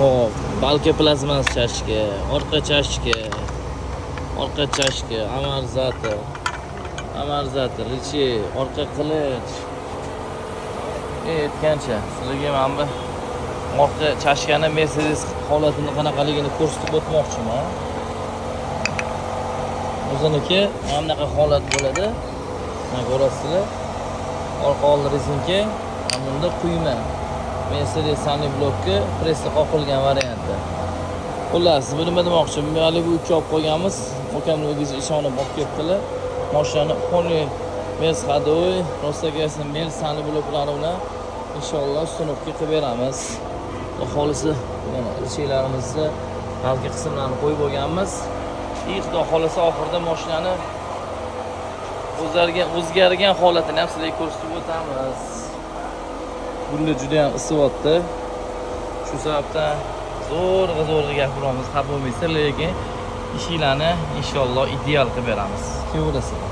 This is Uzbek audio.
Hop, balki plazmas chashka, orqa chashka, amarzator, richi, orqa qilich. Aytgancha, sizlarga men bu orqa chashkani Mercedes holatini qanaqaligini ko'rsatib o'tmoqchiman. O'ziniki mana bunaqa holat bo'ladi. Mana ko'rasizlar. Orqa old rezinka, bunda quyma. Mercedes Sunny blokka presda qoqilgan varianti. Xullas, bu nima demoqchi? Hali bu ikki olib qo'yganmiz. Mukammalligiga ishonib olib ketdilar. Mashinani Honey Mez Hadoy, Rostagasning Mez Sunny bloklari bilan inshaalloh ustunovka qilib beramiz. Xohlisi mana ishlarimizni balki qismlarni qo'yib bo'lganmiz. Xudo xolasa oxirida mashinani o'zgargan holatini ham sizlarga ko'rsatib o'tamiz. Bunda juda ham isivyapti. Shu sababdan zo'rg'a gapiramiz, xafa bo'lmaysizlar, lekin ishlarni inshaalloh ideal qilib beramiz. Ko'rasizlar.